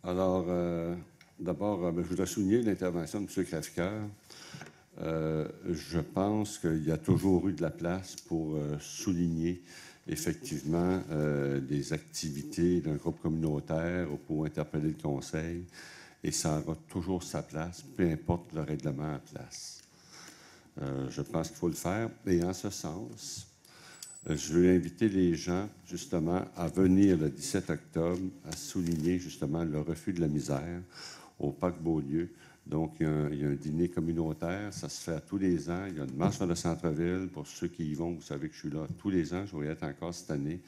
Alors, d'abord, je voudrais souligner l'intervention de M. Crèvecoeur. Je pense qu'il y a toujours eu de la place pour souligner effectivement des activités d'un groupe communautaire pour interpeller le Conseil, et ça aura toujours sa place, peu importe le règlement en place. Je pense qu'il faut le faire, et en ce sens, je veux inviter les gens, justement, à venir le 17 octobre à souligner, justement, le refus de la misère au Parc Beaulieu. Donc, il y a un dîner communautaire, ça se fait tous les ans. Il y a une marche vers le centre-ville. Pour ceux qui y vont, vous savez que je suis là tous les ans. Je vais y être encore cette année.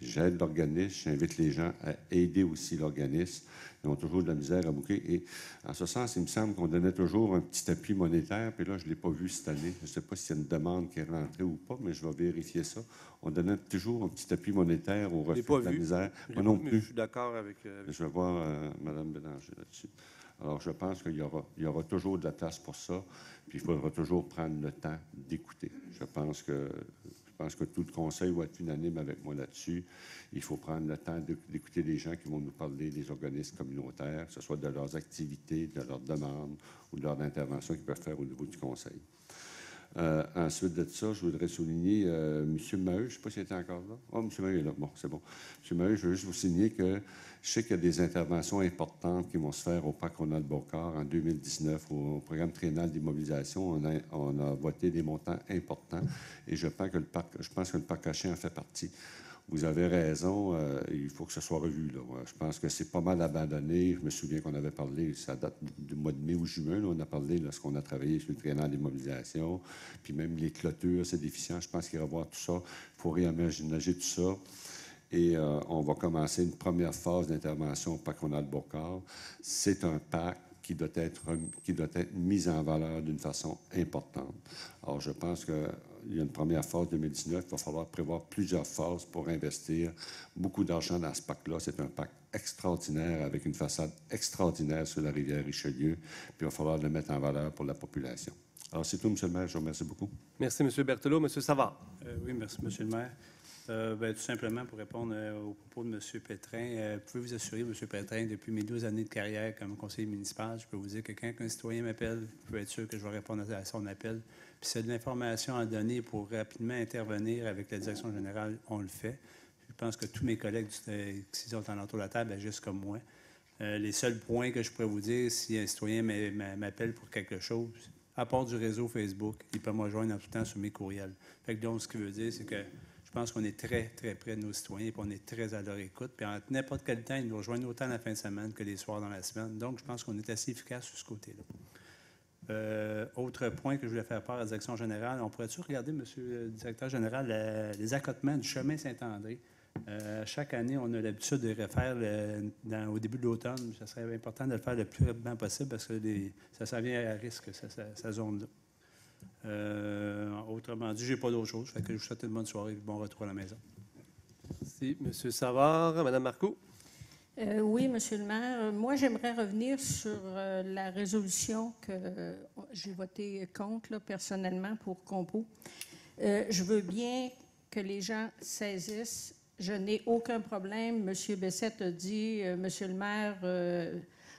J'aide l'organisme, j'invite les gens à aider aussi l'organisme. Ils ont toujours de la misère à bouquer. Et en ce sens, il me semble qu'on donnait toujours un petit appui monétaire. Puis là, je ne l'ai pas vu cette année. Je ne sais pas s'il y a une demande qui est rentrée ou pas, mais je vais vérifier ça. On donnait toujours un petit appui monétaire au refus de la misère. Moi non plus. Je suis d'accord avec... Je vais voir Mme Bélanger là-dessus. Alors, je pense qu'il y aura toujours de la place pour ça, puis il faudra toujours prendre le temps d'écouter. Je pense que tout le Conseil va être unanime avec moi là-dessus. Il faut prendre le temps d'écouter les gens qui vont nous parler des organismes communautaires, que ce soit de leurs activités, de leurs demandes ou de leurs interventions qu'ils peuvent faire au niveau du Conseil. Ensuite de ça, je voudrais souligner M. Maheu, je ne sais pas s'il était encore là. Oh, M. Maheu est là. Bon, c'est bon. M. Maheu, je veux juste vous signaler que je sais qu'il y a des interventions importantes qui vont se faire au Parc Ronald-Beauregard en 2019, au programme triennal d'immobilisation. On a voté des montants importants et je pense que le parc Cochin en fait partie. Vous avez raison, il faut que ce soit revu. Là. Je pense que c'est pas mal abandonné. Je me souviens qu'on avait parlé, ça date du mois de mai ou juin, là, on a parlé lorsqu'on a travaillé sur le triennal d'immobilisation, puis même les clôtures, c'est déficient. Je pense qu'il va y avoir tout ça. Il faut réaménager tout ça. Et on va commencer une première phase d'intervention au parc Ronald-Beauregard. C'est un parc qui doit être mis en valeur d'une façon importante. Alors, je pense qu'il y a une première phase 2019. Il va falloir prévoir plusieurs phases pour investir beaucoup d'argent dans ce parc-là. C'est un parc extraordinaire avec une façade extraordinaire sur la rivière Richelieu. Puis il va falloir le mettre en valeur pour la population. Alors, c'est tout, M. le maire. Je vous remercie beaucoup. Merci, M. Berthelot. M. Savard. Oui, merci, M. le maire. Tout simplement, pour répondre aux propos de M. Pétrin, pouvez-vous assurer, M. Pétrin, depuis mes 12 années de carrière comme conseiller municipal, je peux vous dire que quand un citoyen m'appelle, vous pouvez être sûr que je vais répondre à son appel. Puis s'il y a de l'information à donner pour rapidement intervenir avec la direction générale, on le fait. Je pense que tous mes collègues qui sont en entour de la table agissent comme moi. Les seuls points que je pourrais vous dire, si un citoyen m'appelle pour quelque chose, à part du réseau Facebook, il peut me rejoindre en tout temps sur mes courriels. Fait que donc, ce qui veut dire, c'est que je pense qu'on est très, très près de nos citoyens et qu'on est très à leur écoute. Puis en n'importe quel temps, ils nous rejoignent autant la fin de semaine que les soirs dans la semaine. Donc, je pense qu'on est assez efficace sur ce côté-là. Autre point que je voulais faire part à la direction générale, on pourrait-tu regarder, Monsieur le directeur général, les accotements du chemin Saint-André? Chaque année, on a l'habitude de refaire au début de l'automne. Ça serait important de le faire le plus rapidement possible parce que ça s'en vient à risque, cette zone-là. Autrement dit, je n'ai pas d'autre chose. Fait que je vous souhaite une bonne soirée et bon retour à la maison. Merci, M. Savard. Mme Marcoux. Oui, M. le maire. Moi, j'aimerais revenir sur la résolution que j'ai votée contre, là, personnellement, pour Compo. Je veux bien que les gens saisissent. Je n'ai aucun problème. M. Bessette a dit, M. le maire,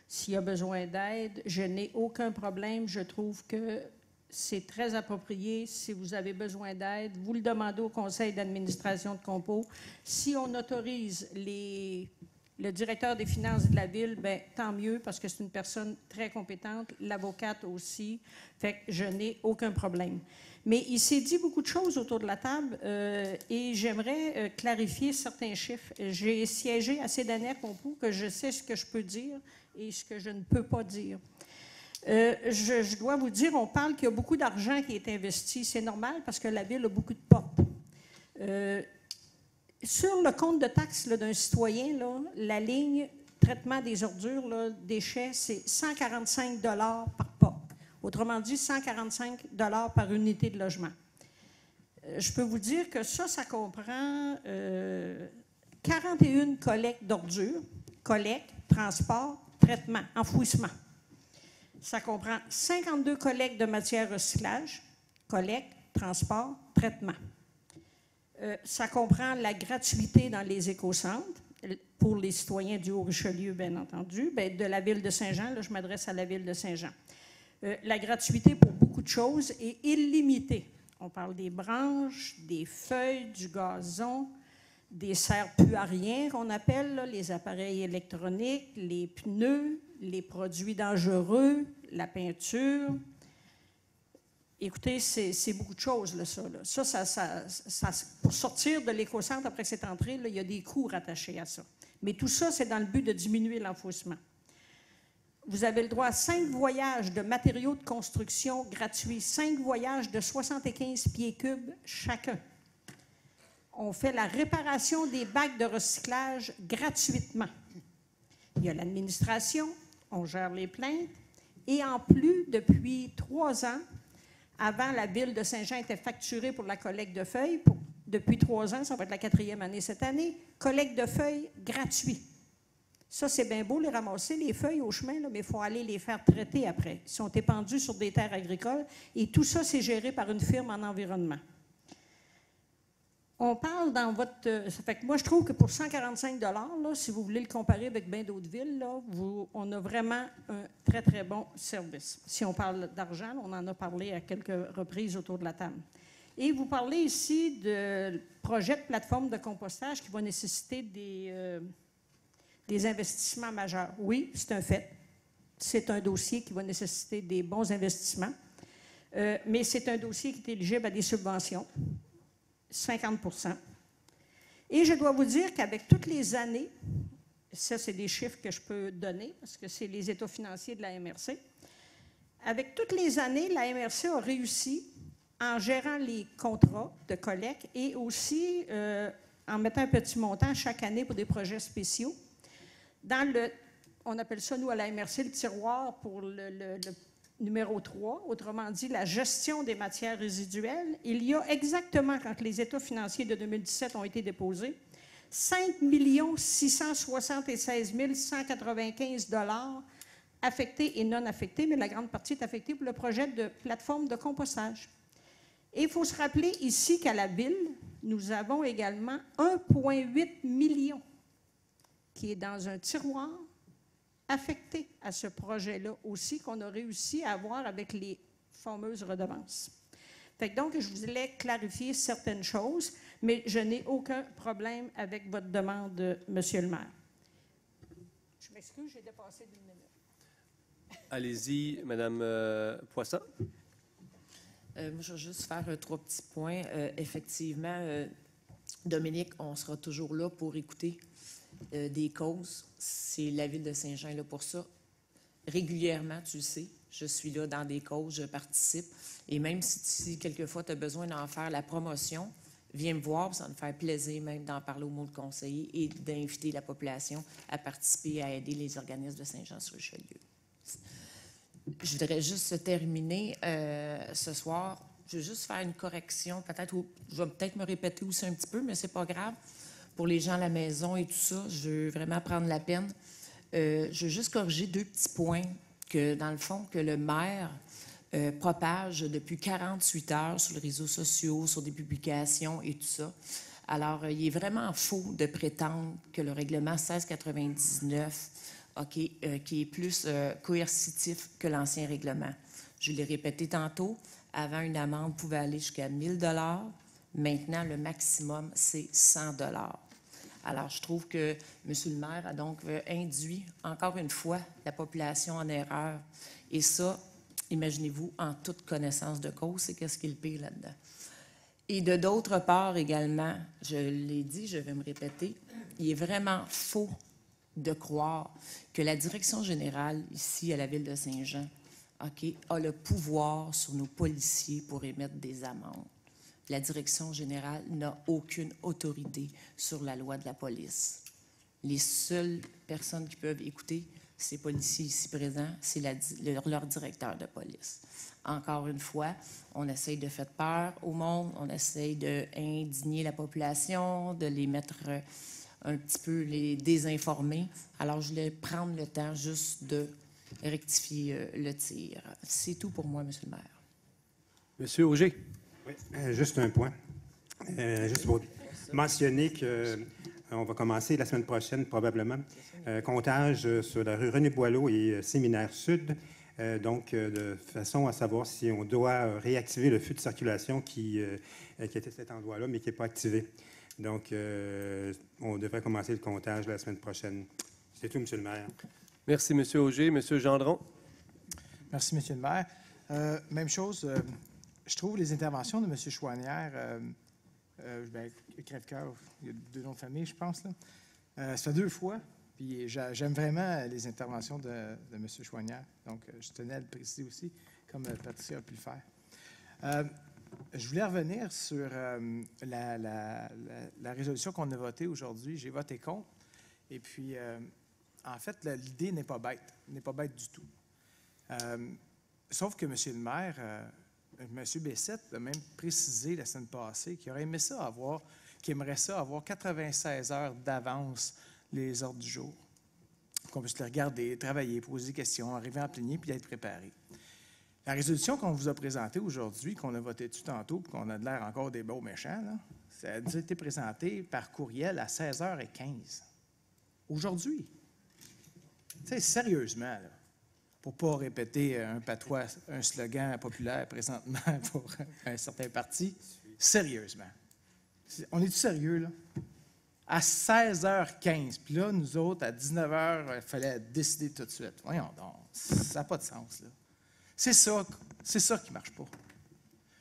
s'il y a besoin d'aide, je n'ai aucun problème. Je trouve que c'est très approprié. Si vous avez besoin d'aide, vous le demandez au conseil d'administration de Compo. Si on autorise le directeur des finances de la ville, bien, tant mieux, parce que c'est une personne très compétente, l'avocate aussi. Fait que je n'ai aucun problème. Mais il s'est dit beaucoup de choses autour de la table et j'aimerais clarifier certains chiffres. J'ai siégé assez d'années à Compo que je sais ce que je peux dire et ce que je ne peux pas dire. Je dois vous dire, on parle qu'il y a beaucoup d'argent qui est investi. C'est normal parce que la ville a beaucoup de portes. Sur le compte de taxes d'un citoyen, là, la ligne traitement des ordures, là, déchets, c'est 145 $ par porte. Autrement dit, 145 $ par unité de logement. Je peux vous dire que ça comprend 41 collectes d'ordures, collecte, transport, traitement, enfouissement. Ça comprend 52 collectes de matières recyclage, collecte, transport, traitement. Ça comprend la gratuité dans les écocentres, pour les citoyens du Haut-Richelieu, bien entendu. Bien, de la ville de Saint-Jean, là, je m'adresse à la ville de Saint-Jean. La gratuité pour beaucoup de choses est illimitée. On parle des branches, des feuilles, du gazon, des serres puériens qu'on appelle, là, les appareils électroniques, les pneus, les produits dangereux, la peinture. Écoutez, c'est beaucoup de choses, là, ça. Ça, pour sortir de l'éco-centre après cette entrée, là, il y a des coûts rattachés à ça. Mais tout ça, c'est dans le but de diminuer l'enfouissement. Vous avez le droit à 5 voyages de matériaux de construction gratuits, 5 voyages de 75 pieds cubes chacun. On fait la réparation des bacs de recyclage gratuitement. Il y a l'administration, on gère les plaintes, et en plus, depuis 3 ans, avant, la ville de Saint-Jean était facturée pour la collecte de feuilles. Depuis 3 ans, ça va être la 4e année cette année, collecte de feuilles gratuit. Ça, c'est bien beau, les ramasser, les feuilles au chemin, là, mais il faut aller les faire traiter après. Ils sont épandus sur des terres agricoles et tout ça, c'est géré par une firme en environnement. On parle dans votre... Ça fait que moi, je trouve que pour 145 $, là, si vous voulez le comparer avec bien d'autres villes, là, on a vraiment un très, très bon service. Si on parle d'argent, on en a parlé à quelques reprises autour de la table. Et vous parlez ici de projet de plateforme de compostage qui va nécessiter des investissements majeurs. Oui, c'est un fait. C'est un dossier qui va nécessiter des bons investissements, mais c'est un dossier qui est éligible à des subventions. 50 %. Et je dois vous dire qu'avec toutes les années, ça, c'est des chiffres que je peux donner parce que c'est les états financiers de la MRC. Avec toutes les années, la MRC a réussi, en gérant les contrats de collecte et aussi en mettant un petit montant chaque année pour des projets spéciaux. On appelle ça, nous, à la MRC, le tiroir pour le numéro 3, autrement dit, la gestion des matières résiduelles. Il y a exactement, quand les états financiers de 2017 ont été déposés, 5 676 195 $ affectés et non affectés, mais la grande partie est affectée pour le projet de plateforme de compostage. Et il faut se rappeler ici qu'à la ville, nous avons également 1,8 million qui est dans un tiroir affecté à ce projet-là aussi, qu'on a réussi à avoir avec les fameuses redevances. Fait que donc, je voulais clarifier certaines choses, mais je n'ai aucun problème avec votre demande, Monsieur le maire. Je m'excuse, j'ai dépassé d'1 minute. Allez-y, Madame Poisson. Moi, je vais juste faire 3 petits points. Effectivement, Dominique, on sera toujours là pour écouter des causes. C'est la ville de Saint-Jean là pour ça. Régulièrement, tu le sais, je suis là dans des causes, je participe. Et même si quelquefois tu as besoin d'en faire la promotion, viens me voir, ça va me faire plaisir même d'en parler au mot de conseiller et d'inviter la population à participer, à aider les organismes de Saint-Jean-sur-Richelieu. Je voudrais juste terminer ce soir. Je veux juste faire une correction, peut-être, je vais peut-être me répéter aussi un petit peu, mais c'est pas grave. Pour les gens à la maison et tout ça, je veux vraiment prendre la peine. Je veux juste corriger 2 petits points que, dans le fond, que le maire propage depuis 48 heures sur les réseaux sociaux, sur des publications et tout ça. Alors, il est vraiment faux de prétendre que le règlement 1699, qui est plus coercitif que l'ancien règlement. Je l'ai répété tantôt, avant, une amende pouvait aller jusqu'à 1 000 $. Maintenant, le maximum, c'est 100 $. Alors, je trouve que M. le maire a donc induit, encore une fois, la population en erreur. Et ça, imaginez-vous, en toute connaissance de cause, c'est qu'est-ce qui est le pire là-dedans. Et de d'autre part également, je l'ai dit, je vais me répéter, il est vraiment faux de croire que la direction générale, ici, à la ville de Saint-Jean, a le pouvoir sur nos policiers pour émettre des amendes. La direction générale n'a aucune autorité sur la loi de la police. Les seules personnes qui peuvent écouter ces policiers ici présents, c'est leur directeur de police. Encore une fois, on essaye de faire peur au monde, on essaye d'indigner la population, de les mettre un petit peu, les désinformer. Alors, je voulais prendre le temps juste de rectifier le tir. C'est tout pour moi, Monsieur le maire. Monsieur Auger. Oui, juste un point. Juste pour mentionner que On va commencer la semaine prochaine, probablement. Comptage sur la rue René-Boileau et Séminaire Sud. Donc, de façon à savoir si on doit réactiver le feu de circulation qui était à cet endroit-là, mais qui n'est pas activé. Donc, on devrait commencer le comptage la semaine prochaine. C'est tout, M. le maire. Merci, M. Auger. M. Gendron. Merci, M. le maire. Même chose, je trouve les interventions de M. Chouanière, Crève-Cœur, il y a 2 noms de famille, je pense, là. Ça fait 2 fois, puis j'aime vraiment les interventions de M. Chouanière. Donc, je tenais à le préciser aussi, comme Patricia a pu le faire. Je voulais revenir sur la résolution qu'on a votée aujourd'hui. J'ai voté contre. Et puis, en fait, l'idée n'est pas bête. N'est pas bête du tout. Sauf que M. le maire, M. Bessette a même précisé la semaine passée qu'il aimerait ça avoir 96 heures d'avance les ordres du jour. Qu'on puisse les regarder, travailler, poser des questions, arriver en plénier puis être préparé. La résolution qu'on vous a présentée aujourd'hui, qu'on a votée dessus tantôt, puis qu'on a de l'air encore des beaux méchants, là, ça a déjà été présenté par courriel à 16h15. Aujourd'hui. Tu sais, sérieusement, là, pour ne pas répéter un patois, un slogan populaire présentement pour un certain parti, sérieusement. On est-tu sérieux, là? À 16h15, puis là, nous autres, à 19h, il fallait décider tout de suite. Voyons donc, ça n'a pas de sens, là. C'est ça qui ne marche pas.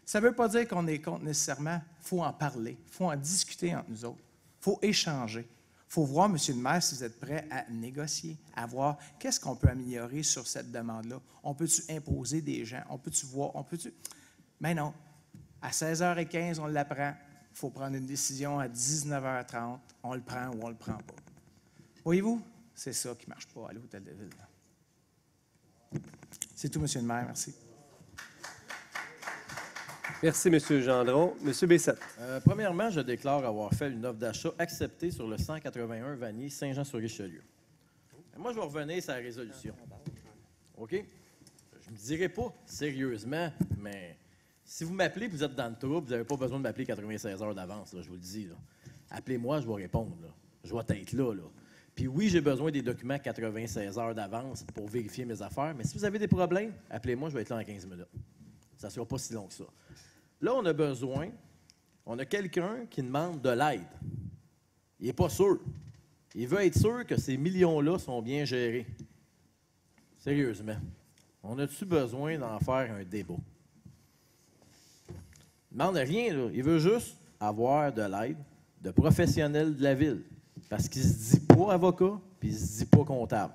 Ça ne veut pas dire qu'on est contre nécessairement. Il faut en parler. Il faut en discuter entre nous autres. Il faut échanger. Il faut voir, M. le maire, si vous êtes prêt à négocier, à voir qu'est-ce qu'on peut améliorer sur cette demande-là. On peut-tu imposer des gens? On peut-tu voir? Mais non. À 16h15, on l'apprend. Il faut prendre une décision à 19h30. On le prend ou on ne le prend pas. Voyez-vous? C'est ça qui ne marche pas à l'Hôtel de Ville. C'est tout, M. le maire. Merci. Merci, M. Gendron. M. Bessette. Premièrement, je déclare avoir fait une offre d'achat acceptée sur le 181 Vanier, Saint-Jean-sur-Richelieu. Moi, je vais revenir sur la résolution. OK? Je ne me dirai pas sérieusement, mais si vous m'appelez et vous êtes dans le trouble, vous n'avez pas besoin de m'appeler 96 heures d'avance, là, je vous le dis. Appelez-moi, je vais répondre. Là. Je vais être là. Puis oui, j'ai besoin des documents 96 heures d'avance pour vérifier mes affaires, mais si vous avez des problèmes, appelez-moi, je vais être là en 15 minutes. Ça ne sera pas si long que ça. Là, on a quelqu'un qui demande de l'aide. Il n'est pas sûr. Il veut être sûr que ces millions-là sont bien gérés. Sérieusement. On a-tu besoin d'en faire un débat? Il ne demande rien, là. Il veut juste avoir de l'aide de professionnels de la ville. Parce qu'il ne se dit pas avocat, puis il ne se dit pas comptable.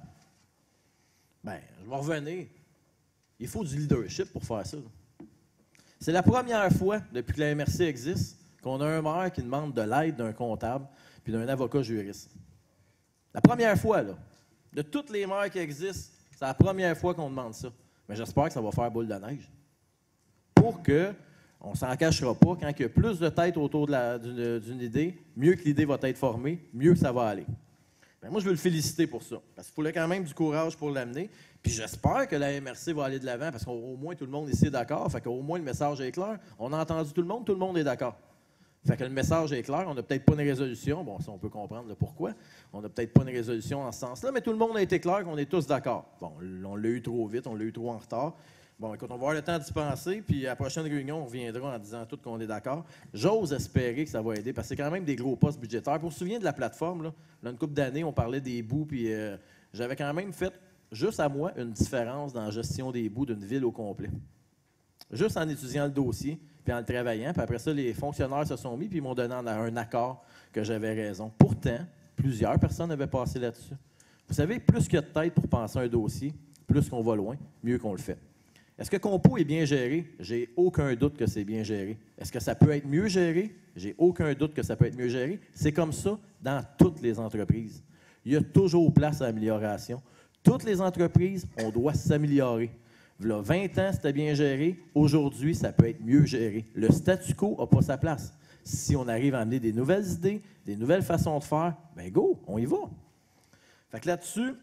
Bien, je vais revenir. Il faut du leadership pour faire ça. C'est la première fois, depuis que la MRC existe, qu'on a un maire qui demande de l'aide d'un comptable puis d'un avocat juriste. La première fois, là. De toutes les maires qui existent, c'est la première fois qu'on demande ça. Mais j'espère que ça va faire boule de neige. Pour que on ne s'en cachera pas, quand il y a plus de têtes autour d'une idée, mieux que l'idée va être formée, mieux que ça va aller. Bien, moi, je veux le féliciter pour ça, parce qu'il fallait quand même du courage pour l'amener. Puis j'espère que la MRC va aller de l'avant, parce qu'au moins tout le monde ici est d'accord, fait qu'au moins le message est clair. On a entendu tout le monde est d'accord. Fait que le message est clair, on n'a peut-être pas une résolution, bon, ça on peut comprendre le pourquoi, on n'a peut-être pas une résolution en ce sens-là, mais tout le monde a été clair qu'on est tous d'accord. Bon, on l'a eu trop vite, on l'a eu trop en retard. Bon, écoute, on va avoir le temps d'y penser, puis à la prochaine réunion, on reviendra en disant tout qu'on est d'accord. J'ose espérer que ça va aider, parce que c'est quand même des gros postes budgétaires. Pour vous souvenir de la plateforme, là une couple d'années, on parlait des bouts, puis j'avais quand même fait, juste à moi, une différence dans la gestion des bouts d'une ville au complet. Juste en étudiant le dossier, puis en le travaillant, puis après ça, les fonctionnaires se sont mis, puis ils m'ont donné un accord que j'avais raison. Pourtant, plusieurs personnes avaient passé là-dessus. Vous savez, plus qu'il y a de tête pour penser un dossier, plus qu'on va loin, mieux qu'on le fait. Est-ce que Compo est bien géré? J'ai aucun doute que c'est bien géré. Est-ce que ça peut être mieux géré? J'ai aucun doute que ça peut être mieux géré. C'est comme ça dans toutes les entreprises. Il y a toujours place à l'amélioration. Toutes les entreprises, on doit s'améliorer. Il y a 20 ans, c'était bien géré. Aujourd'hui, ça peut être mieux géré. Le statu quo n'a pas sa place. Si on arrive à amener des nouvelles idées, des nouvelles façons de faire, bien go, on y va. Fait que là-dessus,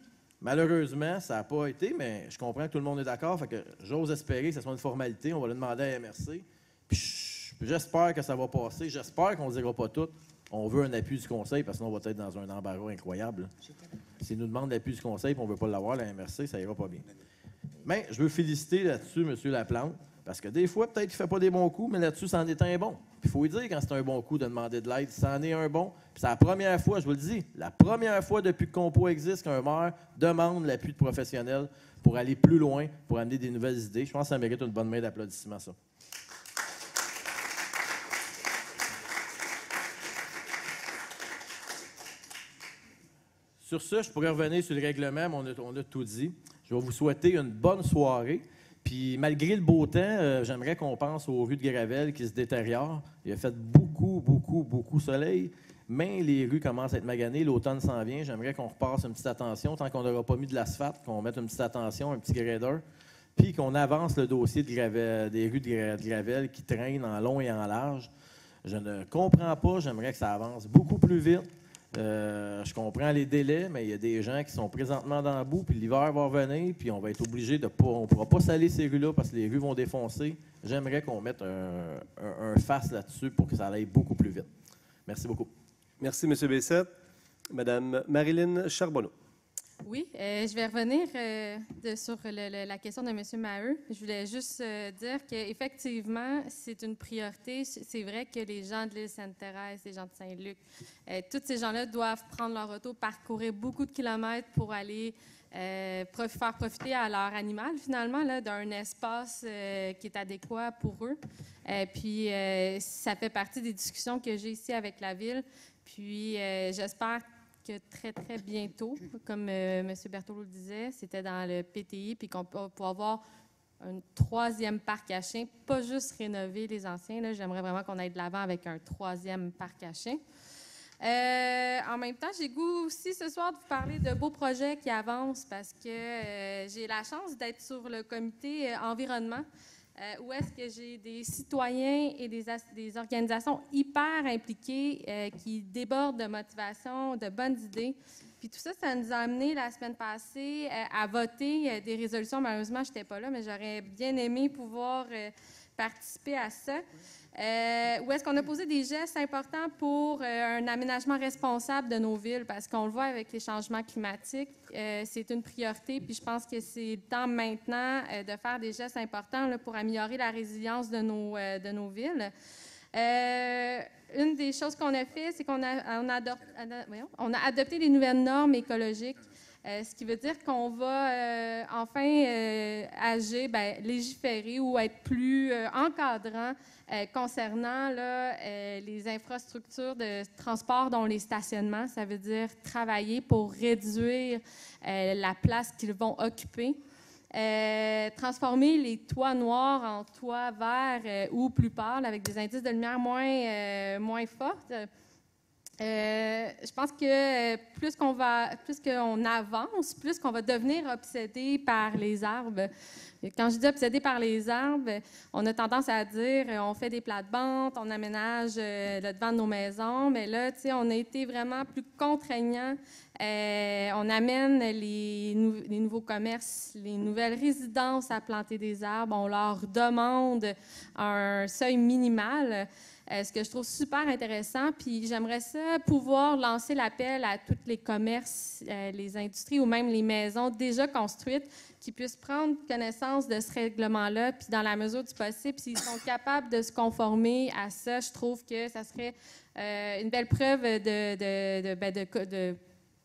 malheureusement, ça n'a pas été, mais je comprends que tout le monde est d'accord. Fait que j'ose espérer que ce soit une formalité. On va le demander à la MRC. Puis j'espère que ça va passer. J'espère qu'on ne dira pas tout. on veut un appui du conseil, parce que sinon, on va être dans un embarras incroyable. S'ils nous demandent l'appui du conseil et on ne veut pas l'avoir, la MRC, ça ira pas bien. Mais je veux féliciter là-dessus M. Laplante, parce que des fois, peut-être qu'il ne fait pas des bons coups, mais là-dessus, c'en est un bon. Il faut lui dire quand c'est un bon coup de demander de l'aide, c'en est un bon. Puis c'est la première fois, je vous le dis, la première fois depuis que Compo existe qu'un maire demande l'appui de professionnels pour aller plus loin, pour amener des nouvelles idées. Je pense que ça mérite une bonne main d'applaudissement, ça. Sur ce, je pourrais revenir sur le règlement, mais on a tout dit. Je vais vous souhaiter une bonne soirée. Puis, malgré le beau temps, j'aimerais qu'on pense aux rues de Gravel qui se détériorent. Il a fait beaucoup soleil, mais les rues commencent à être maganées. L'automne s'en vient. J'aimerais qu'on repasse une petite attention, tant qu'on n'aura pas mis de l'asphalte, qu'on mette une petite attention, un petit grader, puis qu'on avance le dossier de Gravel, des rues de Gravel qui traînent en long et en large. Je ne comprends pas. J'aimerais que ça avance beaucoup plus vite. Je comprends les délais, mais il y a des gens qui sont présentement dans le bout, puis l'hiver va revenir, puis on va être obligé de pas... On ne pourra pas saler ces rues-là parce que les rues vont défoncer. J'aimerais qu'on mette un face là-dessus pour que ça aille beaucoup plus vite. Merci beaucoup. Merci, M. Bessette. Madame Marilyn Charbonneau. Oui, je vais revenir sur la question de M. Maheu. Je voulais juste dire qu'effectivement, c'est une priorité. C'est vrai que les gens de l'île Sainte-Thérèse, les gens de Saint-Luc, tous ces gens-là doivent prendre leur auto, parcourir beaucoup de kilomètres pour aller faire profiter à leur animal, finalement, d'un espace qui est adéquat pour eux. Puis, ça fait partie des discussions que j'ai ici avec la Ville. Puis, j'espère que très, très bientôt, comme M. Berthelot le disait, c'était dans le PTI, puis qu'on peut avoir un troisième parc à chiens, pas juste rénover les anciens. Là, j'aimerais vraiment qu'on aille de l'avant avec un troisième parc à chiens. En même temps, j'ai goût aussi ce soir de vous parler de beaux projets qui avancent parce que j'ai la chance d'être sur le comité environnement, où est-ce que j'ai des citoyens et des organisations hyper impliquées qui débordent de motivation, de bonnes idées. Puis tout ça, ça nous a amené la semaine passée à voter des résolutions. Malheureusement, je n'étais pas là, mais j'aurais bien aimé pouvoir participer à ça. Où est-ce qu'on a posé des gestes importants pour un aménagement responsable de nos villes, parce qu'on le voit avec les changements climatiques, c'est une priorité, puis je pense que c'est le temps maintenant de faire des gestes importants là, pour améliorer la résilience de nos villes. Une des choses qu'on a fait, c'est qu'on a adopté des nouvelles normes écologiques, ce qui veut dire qu'on va enfin agir, légiférer ou être plus encadrant concernant les infrastructures de transport, dont les stationnements. Ça veut dire travailler pour réduire la place qu'ils vont occuper. Transformer les toits noirs en toits verts ou plus pâles avec des indices de lumière moins fortes. Je pense que plus qu'on avance, plus qu'on va devenir obsédé par les arbres. Quand je dis obsédé par les arbres, on a tendance à dire on fait des plates-bandes, on aménage le devant de nos maisons, mais là, tu sais, on a été vraiment plus contraignant. On amène les nouveaux commerces, les nouvelles résidences à planter des arbres. On leur demande un seuil minimal. Ce que je trouve super intéressant, puis j'aimerais ça pouvoir lancer l'appel à tous les commerces, les industries ou même les maisons déjà construites qui puissent prendre connaissance de ce règlement-là, puis dans la mesure du possible, s'ils sont capables de se conformer à ça, je trouve que ça serait une belle preuve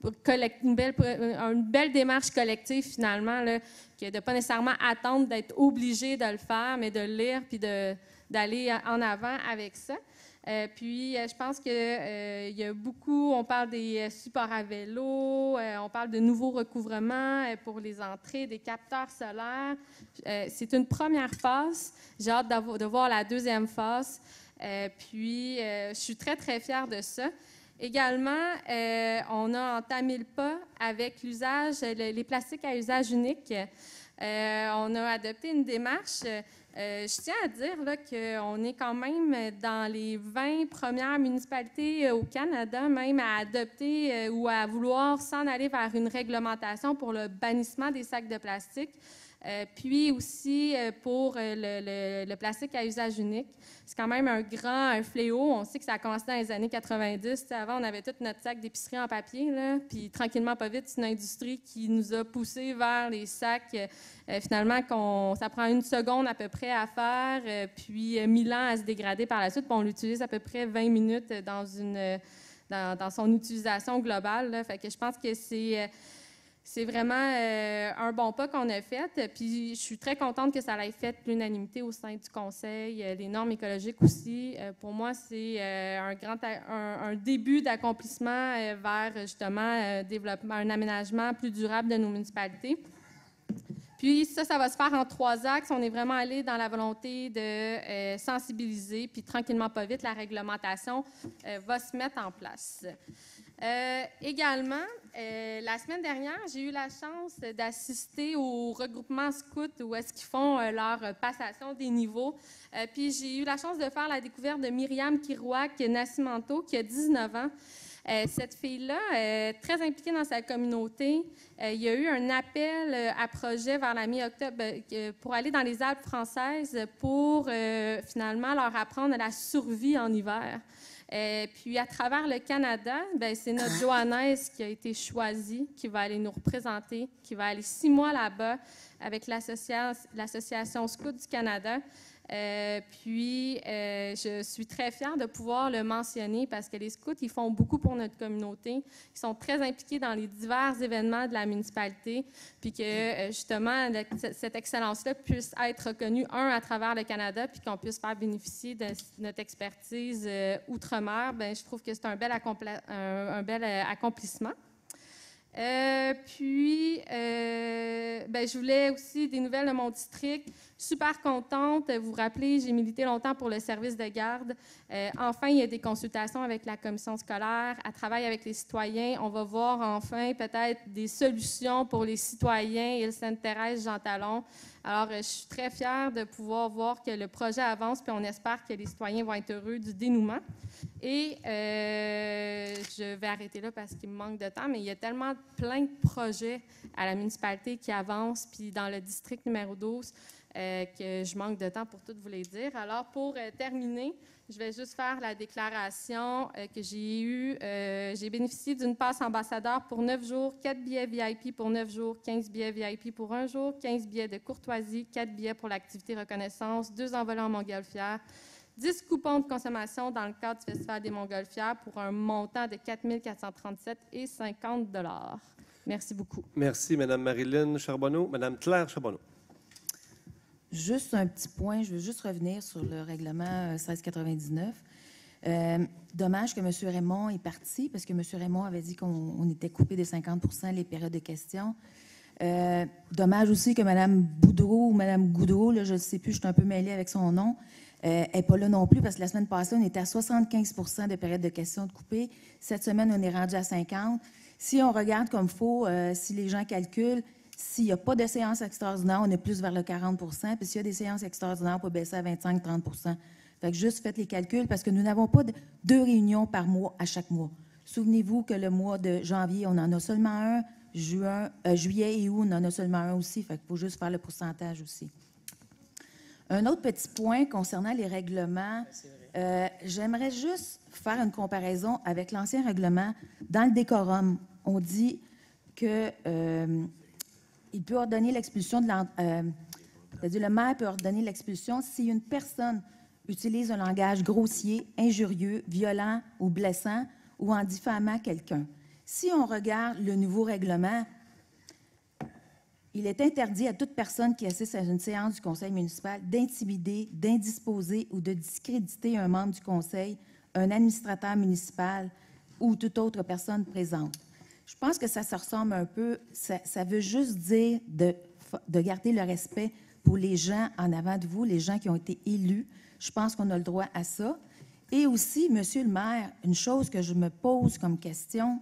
une belle démarche collective, finalement, là, que de ne pas nécessairement attendre d'être obligé de le faire, mais de le lire puis d'aller en avant avec ça. Puis, je pense qu'il y a beaucoup, on parle des supports à vélo, on parle de nouveaux recouvrements pour les entrées, des capteurs solaires. C'est une première phase. J'ai hâte de voir la deuxième phase. Puis, je suis très, très fière de ça. Également, on a entamé le pas avec l'usage, les plastiques à usage unique. On a adopté une démarche. Je tiens à dire qu'on est quand même dans les 20 premières municipalités au Canada, même à adopter ou à vouloir s'en aller vers une réglementation pour le bannissement des sacs de plastique. Puis aussi pour le plastique à usage unique. C'est quand même un fléau. On sait que ça a commencé dans les années 90. Avant, on avait tout notre sac d'épicerie en papier. Là, puis tranquillement, pas vite, c'est une industrie qui nous a poussés vers les sacs. Finalement, ça prend 1 seconde à peu près à faire, puis 1000 ans à se dégrader par la suite. Puis on l'utilise à peu près 20 minutes dans son utilisation globale. Là. Fait que je pense que c'est vraiment un bon pas qu'on a fait. Puis je suis très contente que ça ait fait l'unanimité au sein du Conseil. Les normes écologiques aussi. Pour moi, c'est un début d'accomplissement vers justement développement, un aménagement plus durable de nos municipalités. Puis ça va se faire en 3 axes. On est vraiment allé dans la volonté de sensibiliser, puis tranquillement, pas vite, la réglementation va se mettre en place. Également, la semaine dernière, j'ai eu la chance d'assister au regroupement scout où est-ce qu'ils font leur passation des niveaux. Puis j'ai eu la chance de faire la découverte de Myriam Kirouac-Nascimento, qui a 19 ans. Cette fille-là, très impliquée dans sa communauté, il y a eu un appel à projet vers la mi-octobre pour aller dans les Alpes françaises pour finalement leur apprendre la survie en hiver. Puis, à travers le Canada, c'est notre Johannes qui a été choisie, qui va aller nous représenter, qui va aller 6 mois là-bas avec l'Association Scout du Canada. Puis, je suis très fière de pouvoir le mentionner parce que les scouts, ils font beaucoup pour notre communauté. Ils sont très impliqués dans les divers événements de la municipalité. Puis que, justement, cette excellence-là puisse être reconnue, à travers le Canada, puis qu'on puisse faire bénéficier de notre expertise outre-mer. Je trouve que c'est un bel accomplissement. Je voulais aussi des nouvelles de mon district. Super contente. Vous vous rappelez, j'ai milité longtemps pour le service de garde. Enfin, il y a des consultations avec la commission scolaire. À travailler avec les citoyens, on va voir enfin peut-être des solutions pour les citoyens. Île Sainte-Thérèse, Jean Talon. Alors, je suis très fière de pouvoir voir que le projet avance, puis on espère que les citoyens vont être heureux du dénouement. Et je vais arrêter là parce qu'il me manque de temps, mais il y a tellement plein de projets à la municipalité qui avancent, puis dans le district numéro 12, que je manque de temps pour tout vous les dire. Alors, pour terminer, je vais juste faire la déclaration que j'ai eue. J'ai bénéficié d'une passe ambassadeur pour 9 jours, 4 billets VIP pour 9 jours, 15 billets VIP pour 1 jour, 15 billets de courtoisie, 4 billets pour l'activité reconnaissance, 2 envolants Montgolfière, 10 coupons de consommation dans le cadre du Festival des Montgolfières pour un montant de 4 437,50 $. Merci beaucoup. Merci, Mme Marilyn Charbonneau. Mme Claire Charbonneau. Juste un petit point, je veux juste revenir sur le règlement 1699. Dommage que M. Raymond est parti, parce que M. Raymond avait dit qu'on était coupé de 50 % les périodes de questions. Dommage aussi que Mme Boudreau ou Mme Goudreau, là, je ne sais plus, je suis un peu mêlée avec son nom, n'est pas là non plus, parce que la semaine passée, on était à 75 % de périodes de questions de coupées. Cette semaine, on est rendu à 50 %. Si on regarde comme il faut, si les gens calculent, s'il n'y a pas de séance extraordinaire, on est plus vers le 40 %. Puis s'il y a des séances extraordinaires, on peut baisser à 25-30 %. Fait que juste faites les calculs parce que nous n'avons pas 2 réunions par mois à chaque mois. Souvenez-vous que le mois de janvier, on en a seulement un. Juillet et août, on en a seulement un aussi. Fait qu'il faut juste faire le pourcentage aussi. Un autre petit point concernant les règlements, j'aimerais juste faire une comparaison avec l'ancien règlement. Dans le décorum, on dit que il peut ordonner l'expulsion c'est-à-dire le maire peut ordonner l'expulsion si une personne utilise un langage grossier, injurieux, violent ou blessant ou en diffamant quelqu'un. Si on regarde le nouveau règlement, il est interdit à toute personne qui assiste à une séance du conseil municipal d'intimider, d'indisposer ou de discréditer un membre du conseil, un administrateur municipal ou toute autre personne présente. Je pense que ça se ressemble un peu, ça veut juste dire de garder le respect pour les gens en avant de vous, les gens qui ont été élus. Je pense qu'on a le droit à ça. Et aussi, Monsieur le maire, une chose que je me pose comme question,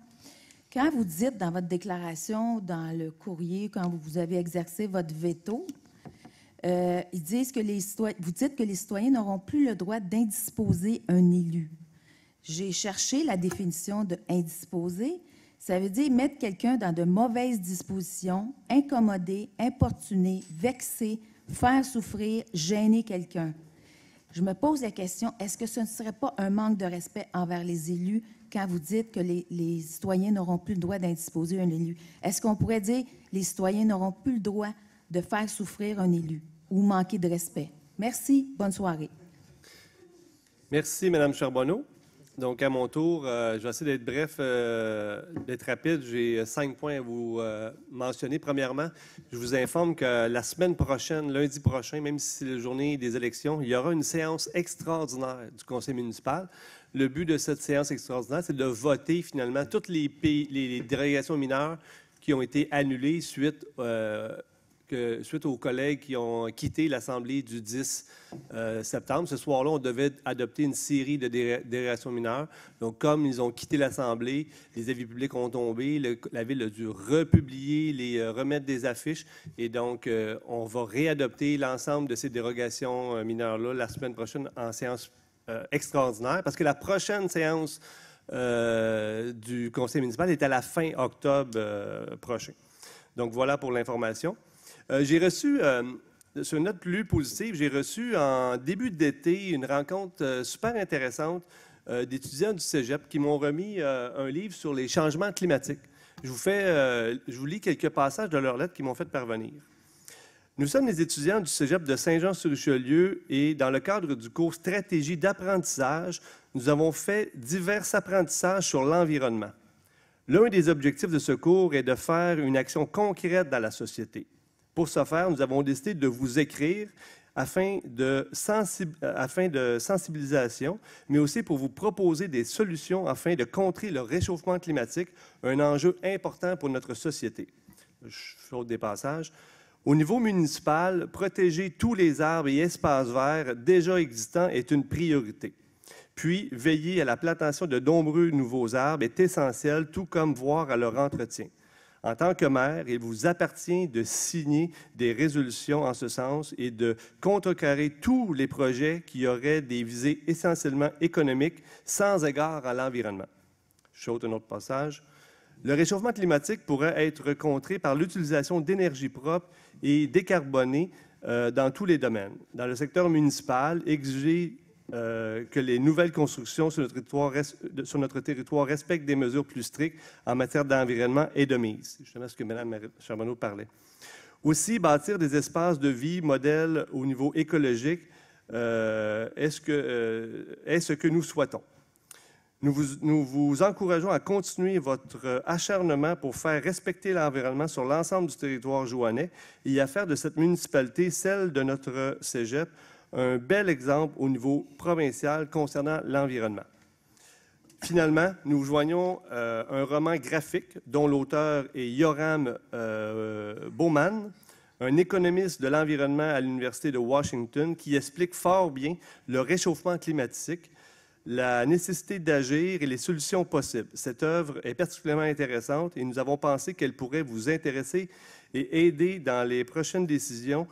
Quand vous dites dans votre déclaration, dans le courrier, quand vous avez exercé votre veto, ils disent que vous dites que les citoyens n'auront plus le droit d'indisposer un élu. J'ai cherché la définition de indisposer. Ça veut dire mettre quelqu'un dans de mauvaises dispositions, incommoder, importuner, vexer, faire souffrir, gêner quelqu'un. Je me pose la question, est-ce que ce ne serait pas un manque de respect envers les élus quand vous dites que les citoyens n'auront plus le droit d'indisposer un élu? Est-ce qu'on pourrait dire les citoyens n'auront plus le droit de faire souffrir un élu ou manquer de respect? Merci. Bonne soirée. Merci, Mme Charbonneau. Donc, à mon tour, je vais essayer d'être bref, d'être rapide. J'ai 5 points à vous mentionner. Premièrement, je vous informe que la semaine prochaine, lundi prochain, même si c'est la journée des élections, il y aura une séance extraordinaire du conseil municipal. Le but de cette séance extraordinaire, c'est de voter finalement toutes les dérogations mineures qui ont été annulées suite aux collègues qui ont quitté l'Assemblée du 10 septembre. Ce soir-là, on devait adopter une série de dérogations mineures. Donc, comme ils ont quitté l'Assemblée, les avis publics ont tombé, la Ville a dû republier, remettre des affiches. Et donc, on va réadopter l'ensemble de ces dérogations mineures-là la semaine prochaine en séance extraordinaire, parce que la prochaine séance du conseil municipal est à la fin octobre prochain. Donc, voilà pour l'information. J'ai reçu, sur une note plus positive, j'ai reçu en début d'été une rencontre super intéressante d'étudiants du cégep qui m'ont remis un livre sur les changements climatiques. Je vous lis quelques passages de leur lettre qu'ils m'ont fait parvenir. Nous sommes les étudiants du cégep de Saint-Jean-sur-Richelieu et dans le cadre du cours Stratégie d'apprentissage, nous avons fait divers apprentissages sur l'environnement. L'un des objectifs de ce cours est de faire une action concrète dans la société. Pour ce faire, nous avons décidé de vous écrire afin de sensibilisation, mais aussi pour vous proposer des solutions afin de contrer le réchauffement climatique, un enjeu important pour notre société. Je saute des passages. Au niveau municipal, protéger tous les arbres et espaces verts déjà existants est une priorité. Puis, veiller à la plantation de nombreux nouveaux arbres est essentiel, tout comme voir à leur entretien. En tant que maire, il vous appartient de signer des résolutions en ce sens et de contrecarrer tous les projets qui auraient des visées essentiellement économiques sans égard à l'environnement. Je saute un autre passage. Le réchauffement climatique pourrait être contré par l'utilisation d'énergie propre et décarbonée dans tous les domaines. Dans le secteur municipal, exiger que les nouvelles constructions sur notre territoire respectent des mesures plus strictes en matière d'environnement et de mise. C'est justement ce que Mme Charbonneau parlait. Aussi, bâtir des espaces de vie modèles au niveau écologique est ce que nous souhaitons. Nous vous encourageons à continuer votre acharnement pour faire respecter l'environnement sur l'ensemble du territoire jouannais et à faire de cette municipalité, celle de notre cégep, un bel exemple au niveau provincial concernant l'environnement. Finalement, nous joignons un roman graphique dont l'auteur est Yoram Bowman, un économiste de l'environnement à l'Université de Washington, qui explique fort bien le réchauffement climatique, la nécessité d'agir et les solutions possibles. Cette œuvre est particulièrement intéressante et nous avons pensé qu'elle pourrait vous intéresser et aider dans les prochaines décisions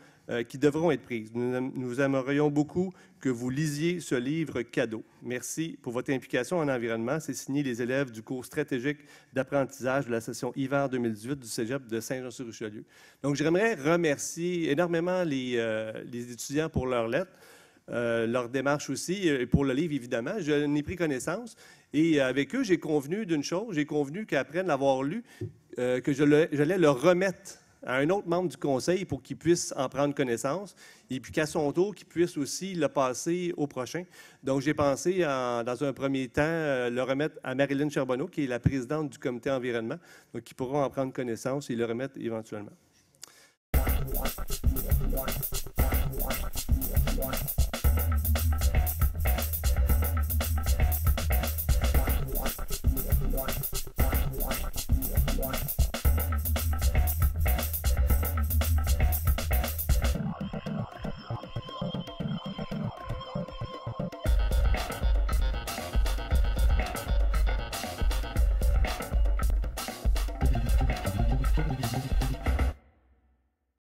qui devront être prises. Nous aimerions beaucoup que vous lisiez ce livre cadeau. Merci pour votre implication en environnement. C'est signé les élèves du cours stratégique d'apprentissage de la session hiver 2018 du cégep de Saint-Jean-sur-Richelieu. Donc, j'aimerais remercier énormément les étudiants pour leurs lettres. Leur démarche aussi, et pour le livre, évidemment. Je n'ai pris connaissance. Et avec eux, j'ai convenu d'une chose. J'ai convenu qu'après l'avoir lu, que j'allais le remettre à un autre membre du conseil pour qu'il puisse en prendre connaissance et puis qu'à son tour, qu'il puisse aussi le passer au prochain. Donc, j'ai pensé, dans un premier temps, le remettre à Marilyn Charbonneau, qui est la présidente du comité environnement, donc qui pourra en prendre connaissance et le remettre éventuellement.